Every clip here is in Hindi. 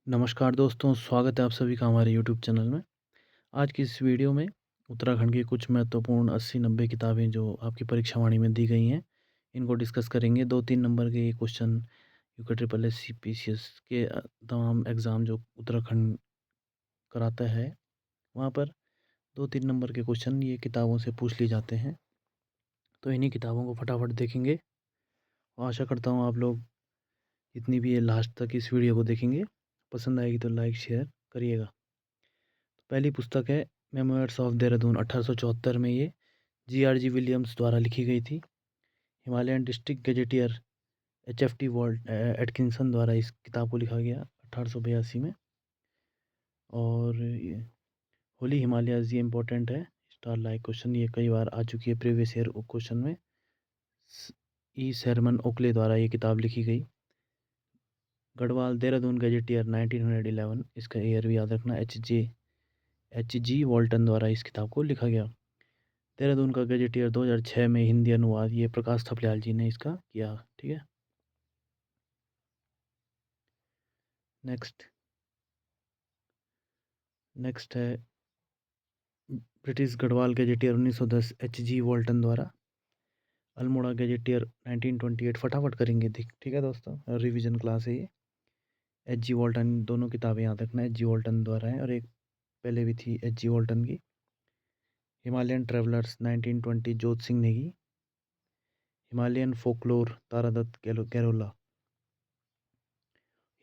नमस्कार दोस्तों, स्वागत है आप सभी का हमारे यूट्यूब चैनल में। आज की इस वीडियो में उत्तराखंड की कुछ महत्वपूर्ण 80-90 किताबें जो आपकी परीक्षावाणी में दी गई हैं, इनको डिस्कस करेंगे। 2-3 नंबर के ये क्वेश्चन यूके ट्रिपल एस सीपीसीएस के तमाम एग्ज़ाम जो उत्तराखंड कराता है, वहाँ पर 2-3 नंबर के क्वेश्चन ये किताबों से पूछ लिए जाते हैं। तो इन्हीं किताबों को फटाफट देखेंगे और आशा करता हूँ आप लोग जितनी भी ये लास्ट तक इस वीडियो को देखेंगे, पसंद आएगी तो लाइक शेयर करिएगा। पहली पुस्तक है मेमोयर्स ऑफ देहरादून। 1874 में ये जीआरजी विलियम्स द्वारा लिखी गई थी। Himalayan district gazetteer HFT Walt Atkinson द्वारा इस किताब को लिखा गया 1882 में। और होली हिमालयाज ये इंपॉर्टेंट है, स्टार लाइक क्वेश्चन, ये कई बार आ चुकी है प्रीवियस ईयर क्वेश्चन में। ई शरमन ओकले द्वारा ये किताब लिखी गई। गढ़वाल देहरादून गजेटियर 1911, इसका ईयर भी याद रखना। एच जी वॉल्टन द्वारा इस किताब को लिखा गया। देहरादून का गजेटियर 2006 में हिंदी अनुवाद ये प्रकाश थपलियाल जी ने इसका किया। ठीक है, नेक्स्ट है British Garhwal gazetteer 1910 H G वॉल्टन द्वारा। अल्मोड़ा गजेटियर 1928। फटाफट करेंगे ठीक है दोस्तों, रिवीजन क्लास है ये। एच जी वॉल्टन, दोनों किताबें याद रखना, एच जी वॉल्टन द्वारा है और एक पहले भी थी एच जी वॉल्टन की। हिमालयन ट्रेवलर्स 1920 जोत सिंह ने की। Himalayan folklore Taradatt Gairola.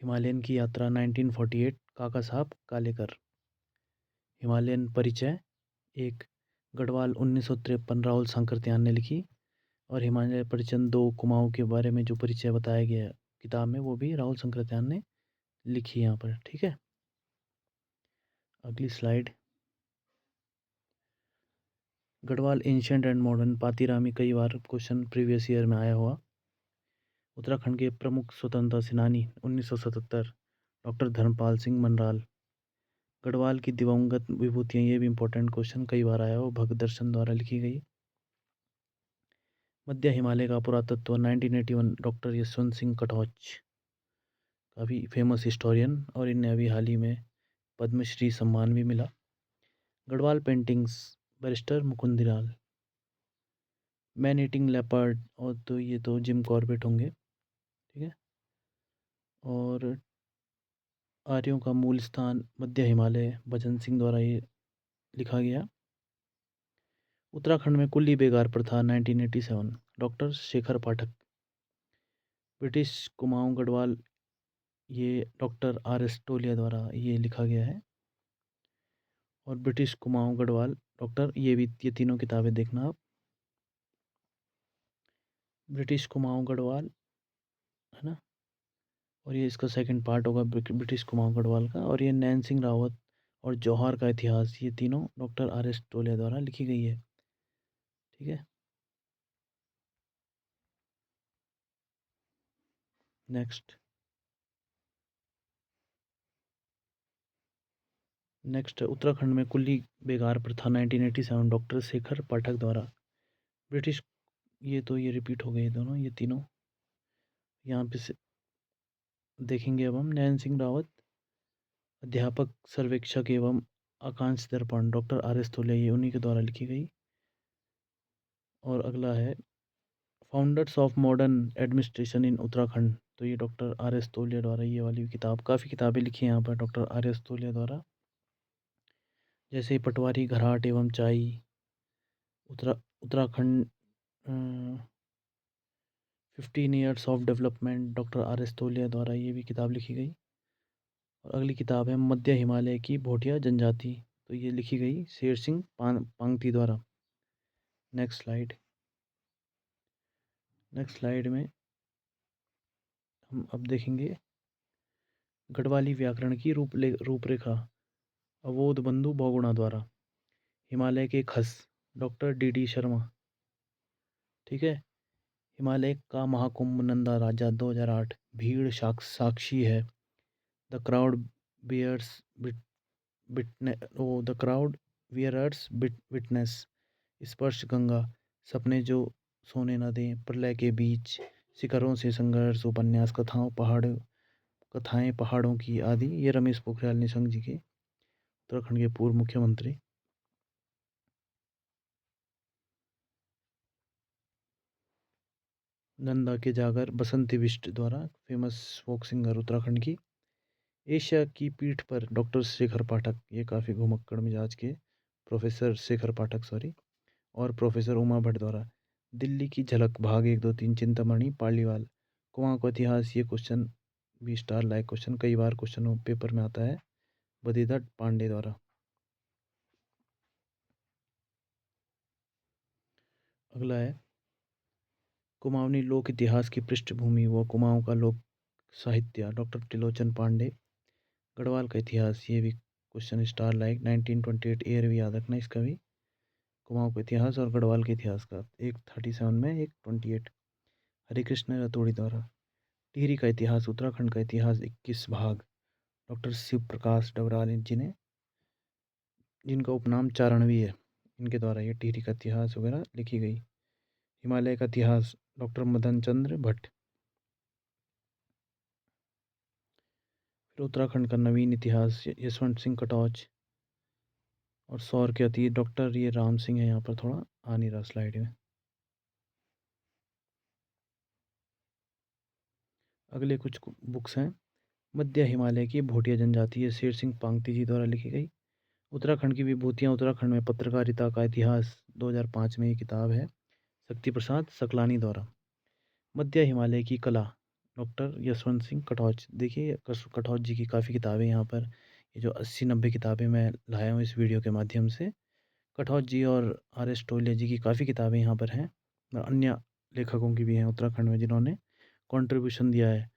Himalayan की यात्रा 1948 काका साहब कालेकर। हिमालयन परिचय एक गढ़वाल 1953 राहुल सांकृत्यान ने लिखी। और हिमालय परिचय 2 कुमाऊं के बारे में जो परिचय बताया गया है किताब में, वो भी राहुल सांकृत्यान ने लिखी यहाँ पर। ठीक है, अगली slide. Garhwal ancient and modern पातीरामी, कई बार क्वेश्चन प्रीवियस ईयर में आया हुआ। उत्तराखंड के प्रमुख स्वतंत्रता सेनानी 1977 डॉक्टर धर्मपाल सिंह मनराल। गढ़वाल की दिवंगत विभूतियाँ, ये भी इंपॉर्टेंट क्वेश्चन कई बार आया हो, भगत दर्शन द्वारा लिखी गई। मध्य हिमालय का पुरातत्व 1981 डॉक्टर यशवंत सिंह कटौच, काफ़ी फेमस हिस्टोरियन, और इन्हें अभी हाल ही में पद्मश्री सम्मान भी मिला। Garhwal paintings barrister Mukundlal. Man eating leopard, और तो ये तो जिम कॉर्बेट होंगे। ठीक है, और आर्यों का मूल स्थान मध्य हिमालय, भजन सिंह द्वारा ये लिखा गया। उत्तराखंड में कुल्ली बेगार प्रथा 1987 डॉक्टर शेखर पाठक। ब्रिटिश कुमाऊं गढ़वाल, ये डॉक्टर आर एस टोलिया द्वारा ये लिखा गया है। और ब्रिटिश कुमाऊं गढ़वाल डॉक्टर, ये तीनों किताबें देखना आप। ब्रिटिश कुमाऊं गढ़वाल है ना, और ये इसका सेकंड पार्ट होगा ब्रिटिश कुमाऊं गढ़वाल का। और ये नैन सिंह रावत और जौहर का इतिहास, ये तीनों डॉक्टर आर एस टोलिया द्वारा लिखी गई है। ठीक है, नेक्स्ट उत्तराखंड में कुल्ली बेगार प्रथा 1987 डॉक्टर शेखर पाठक द्वारा। ब्रिटिश, ये तो ये रिपीट हो गए दोनों, ये तीनों यहाँ पे से देखेंगे। अब हम नैन सिंह रावत अध्यापक सर्वेक्षक एवं आकांक्ष दर्पण डॉक्टर आर एस तोलिया, ये उन्हीं के द्वारा लिखी गई। और अगला है founders of modern administration in Uttarakhand, तो ये डॉक्टर आर एस तोलिया द्वारा, ये वाली किताब, काफ़ी किताबें लिखी हैं यहाँ पर डॉक्टर आर एस तोलिया द्वारा, जैसे पटवारी घराट एवं चाई। Uttarakhand 15 years of development doctor R S तोलिया द्वारा, ये भी किताब लिखी गई। और अगली किताब है मध्य हिमालय की भोटिया जनजाति, तो ये लिखी गई शेर सिंह पांगती द्वारा। नेक्स्ट स्लाइड में हम अब देखेंगे गढ़वाली व्याकरण की रूपरेखा अवोध बंधु बहुगुणा द्वारा। हिमालय के खस डॉक्टर डी डी शर्मा। ठीक है, हिमालय का महाकुंभ नंदा राजा 2008, भीड़ साक्षी है। The crowd bears the crowd wearers witness. Sparsh Ganga, सपने जो सोने न दें, प्रलय के बीच, शिखरों से संघर्ष, उपन्यास, कथाओं, पहाड़ कथाएं पहाड़ों की आदि, ये रमेश पोखरियाल निशंक जी के, उत्तराखंड के पूर्व मुख्यमंत्री। नंदा के जागर, बसंती बिष्ट द्वारा, फेमस फोक सिंगर उत्तराखंड की। एशिया की पीठ पर, डॉक्टर शेखर पाठक, ये काफ़ी घुमक्कड़ मिजाज के, प्रोफेसर शेखर पाठक सॉरी, और प्रोफेसर उमा भट्ट द्वारा। दिल्ली की झलक, भाग 1, 2, 3, चिंतामणि, पालीवाल। कुमाऊं का इतिहास, ये क्वेश्चन भी स्टार लाइक क्वेश्चन, कई बार क्वेश्चन पेपर में आता है, बदिदत्त पांडे द्वारा। अगला है कुमाऊनी लोक इतिहास की पृष्ठभूमि व कुमाऊं का लोक साहित्य, डॉक्टर त्रिलोचन पांडे। गढ़वाल का इतिहास, ये भी क्वेश्चन स्टार लाइक, 1928 ईयर भी याद रखना इसका भी। कुमाऊं का इतिहास और गढ़वाल के इतिहास का, एक 37 में, एक 28। हरिकृष्ण रतोड़ी द्वारा। टिहरी का इतिहास, उत्तराखंड का इतिहास, 21 भाग, डॉक्टर शिव प्रकाश डबराल जी ने, जिनका उपनाम चारणवी है, इनके द्वारा ये टिहरी का इतिहास वगैरह लिखी गई। हिमालय का इतिहास, डॉक्टर मदन चंद्र भट्ट। फिर उत्तराखंड का नवीन इतिहास, यशवंत सिंह कटौच। और सौर के अतीत, डॉक्टर ये राम सिंह है, यहाँ पर थोड़ा आ नहीं रहा स्लाइड में। अगले कुछ बुक्स हैं। मध्य हिमालय की भोटिया जनजाति, ये शेर सिंह पांगती जी द्वारा लिखी गई। उत्तराखंड की विभूतियाँ, उत्तराखंड में पत्रकारिता का इतिहास, 2005 में ये किताब है, शक्ति प्रसाद सकलानी द्वारा। मध्य हिमालय की कला, डॉक्टर यशवंत सिंह कटौच। देखिए कटौच जी की काफ़ी किताबें यहाँ पर, ये जो 80-90 किताबें मैं लाया हूँ इस वीडियो के माध्यम से, कटौच जी और R.S. टोले जी की काफ़ी किताबें यहाँ पर हैं, और अन्य लेखकों की भी हैं उत्तराखंड में जिन्होंने कंट्रीब्यूशन दिया है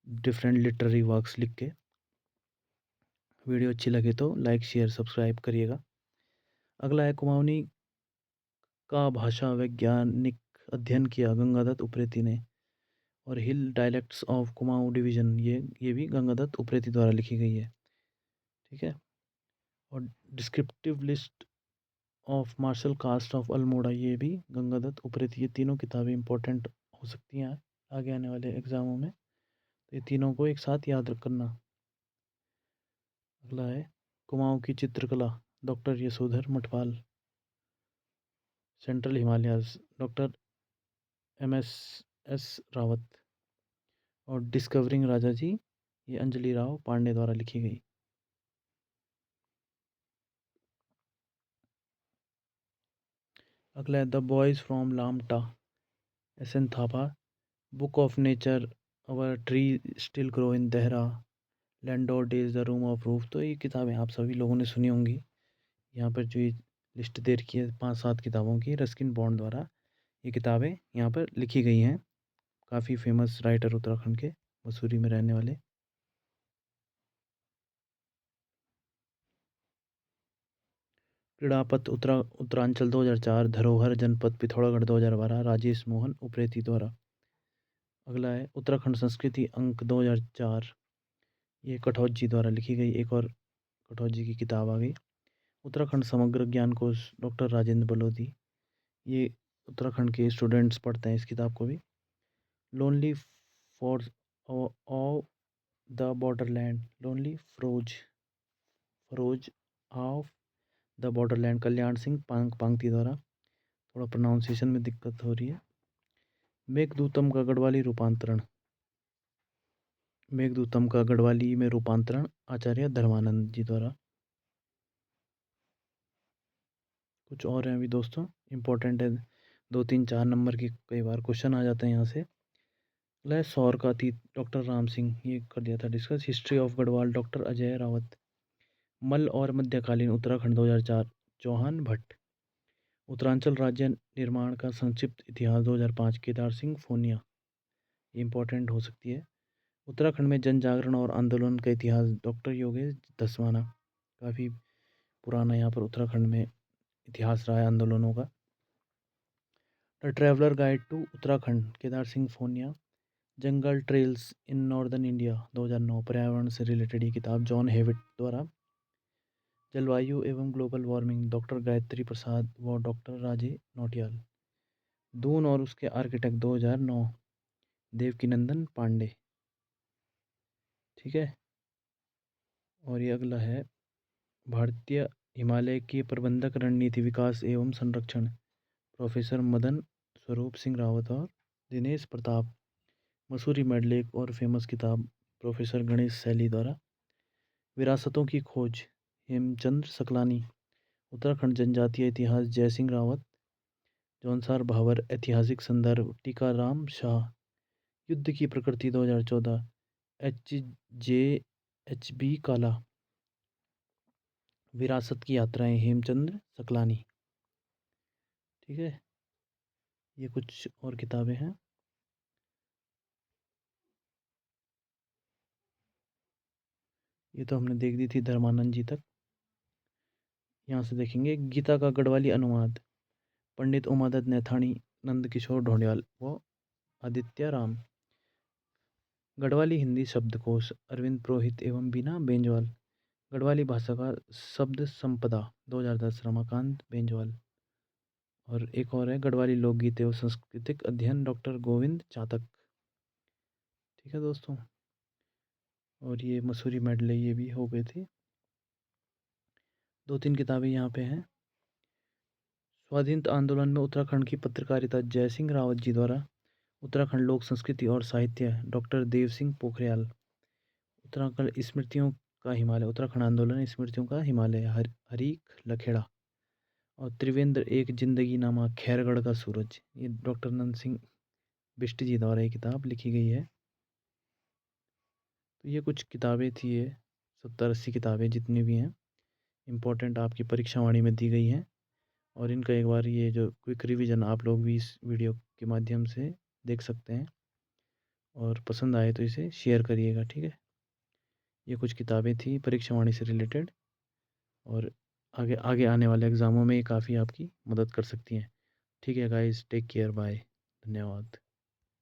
डिफरेंट लिटरेरी वर्क्स लिख के। वीडियो अच्छी लगे तो लाइक शेयर सब्सक्राइब करिएगा। अगला है कुमाऊनी का भाषा वैज्ञानिक अध्ययन किया, गंगादत्त उप्रेती ने। और हिल डायलेक्ट्स ऑफ कुमाऊं डिवीजन, ये भी गंगादत्त उप्रेती द्वारा लिखी गई है, ठीक है। और descriptive list of martial caste of Almora, ये भी गंगादत्त उप्रेती। ये तीनों किताबें इंपॉर्टेंट हो सकती हैं आगे आने वाले एग्जामों में, तो ये तीनों को एक साथ याद करना। अगला है कुमाऊं की चित्रकला, doctor Yashodhar Mathpal. Central Himalayas, doctor MS Rawat. और डिस्कवरिंग राजा जी, ये अंजलि राव पांडे द्वारा लिखी गई। अगला है the boys from Lamta, SN Thapa. Book of nature, our tree still grow in Dehra, Landour days, the room of roof. तो ये किताबें आप सभी लोगों ने सुनी होंगी। यहाँ पर जो ये लिस्ट दे रखी है 5-7 किताबों की, रस्किन बॉन्ड द्वारा ये किताबें यहाँ पर लिखी गई हैं। काफ़ी फेमस राइटर उत्तराखंड के, मसूरी में रहने वाले। क्रीड़ापथ उत्तरांचल 2004, धरोहर जनपद पिथौरागढ़ 2012, राजेश मोहन उप्रेती द्वारा। अगला है उत्तराखंड संस्कृति अंक 2004, ये कटौच जी द्वारा लिखी गई, एक और कटौच जी की किताब आ गई। उत्तराखंड समग्र ज्ञान कोश, डॉक्टर राजेंद्र बलोदी। ये उत्तराखंड के स्टूडेंट्स पढ़ते हैं इस किताब को भी। Lonely for of the borderland, lonely furrows of the borderland, Kalyan Singh Pangtey द्वारा। थोड़ा प्रोनाउंसिएशन में दिक्कत हो रही है। मेघदूतम का गढ़वाली रूपांतरण, मेघदूतम का गढ़वाली में रूपांतरण, आचार्य धर्मानंद जी द्वारा। कुछ और हैं अभी दोस्तों, इंपॉर्टेंट है, 2, 3, 4 नंबर की कई बार क्वेश्चन आ जाते हैं यहाँ से। लय सौर का अतीत, डॉक्टर राम सिंह, ये कर दिया था discuss. History of Garhwal, doctor Ajay Rawat. मल और मध्यकालीन उत्तराखंड 2004, चौहान भट्ट। उत्तरांचल राज्य निर्माण का संक्षिप्त इतिहास 2005, केदार सिंह फोनिया, इंपॉर्टेंट हो सकती है। उत्तराखंड में जन जागरण और आंदोलन का इतिहास, डॉक्टर योगेश दसवाना। काफ़ी पुराना यहाँ पर उत्तराखंड में इतिहास रहा है आंदोलनों का। The traveller guide to Uttarakhand, Kedar Singh Phonia. Jungle trails in northern India 2009, पर्यावरण से रिलेटेड ये किताब, जॉन हेविट द्वारा। जलवायु एवं global warming, doctor Gayatri Prasad व डॉक्टर राजे नौटियाल। दून और उसके आर्किटेक्ट 2009, देवकीनंदन पांडे। ठीक है। और ये अगला है भारतीय हिमालय की प्रबंधक रणनीति विकास एवं संरक्षण, प्रोफेसर मदन स्वरूप सिंह रावत और दिनेश प्रताप। मसूरी मेडल एक और फेमस किताब, प्रोफेसर गणेश सैली द्वारा। विरासतों की खोज, हेमचंद्र सकलानी। उत्तराखंड जनजातीय इतिहास, जयसिंह रावत। जौनसार भावर, ऐतिहासिक संदर्भ, टीकाराम शाह। युद्ध की प्रकृति 2014, एच जे एच बी काला। विरासत की यात्राएं, हेमचंद्र सकलानी। ठीक है, ये कुछ और किताबें हैं। ये तो हमने देख दी थी धर्मानंद जी तक। यहाँ से देखेंगे गीता का गढ़वाली अनुवाद, पंडित उमादत्त नैथानी, नंद किशोर ढोंडियाल व आदित्य राम। गढ़वाली हिंदी शब्दकोश, अरविंद पुरोहित एवं बीना बेंजवाल। गढ़वाली भाषा का शब्द संपदा, 2010, रमाकांत बेंजवाल। और एक और है गढ़वाली लोकगीत एवं सांस्कृतिक अध्ययन, डॉक्टर गोविंद चातक। ठीक है दोस्तों, और ये मसूरी मेडल ये भी हो गए थे। दो तीन किताबें यहाँ पे हैं। स्वाधीनता आंदोलन में उत्तराखंड की पत्रकारिता, जयसिंह रावत जी द्वारा। उत्तराखंड लोक संस्कृति और साहित्य, डॉक्टर देव सिंह पोखरियाल। उत्तराखंड स्मृतियों का हिमालय, उत्तराखंड आंदोलन स्मृतियों का हिमालय, हरीख लखेड़ा। और त्रिवेंद्र एक जिंदगी नामा, खैरगढ़ का सूरज, ये डॉक्टर नंद सिंह बिष्ट जी द्वारा ये किताब लिखी गई है। तो ये कुछ किताबें थी, ये 70-80 किताबें जितनी भी हैं इम्पोर्टेंट आपकी परीक्षा वाणी में दी गई हैं। और इनका एक बार ये जो क्विक रिवीजन आप लोग भी इस वीडियो के माध्यम से देख सकते हैं, और पसंद आए तो इसे शेयर करिएगा। ठीक है, ये कुछ किताबें थी परीक्षा वाणी से रिलेटेड, और आगे आगे आने वाले एग्ज़ामों में ये काफ़ी आपकी मदद कर सकती हैं। ठीक है गाइस, टेक केयर, बाय, धन्यवाद।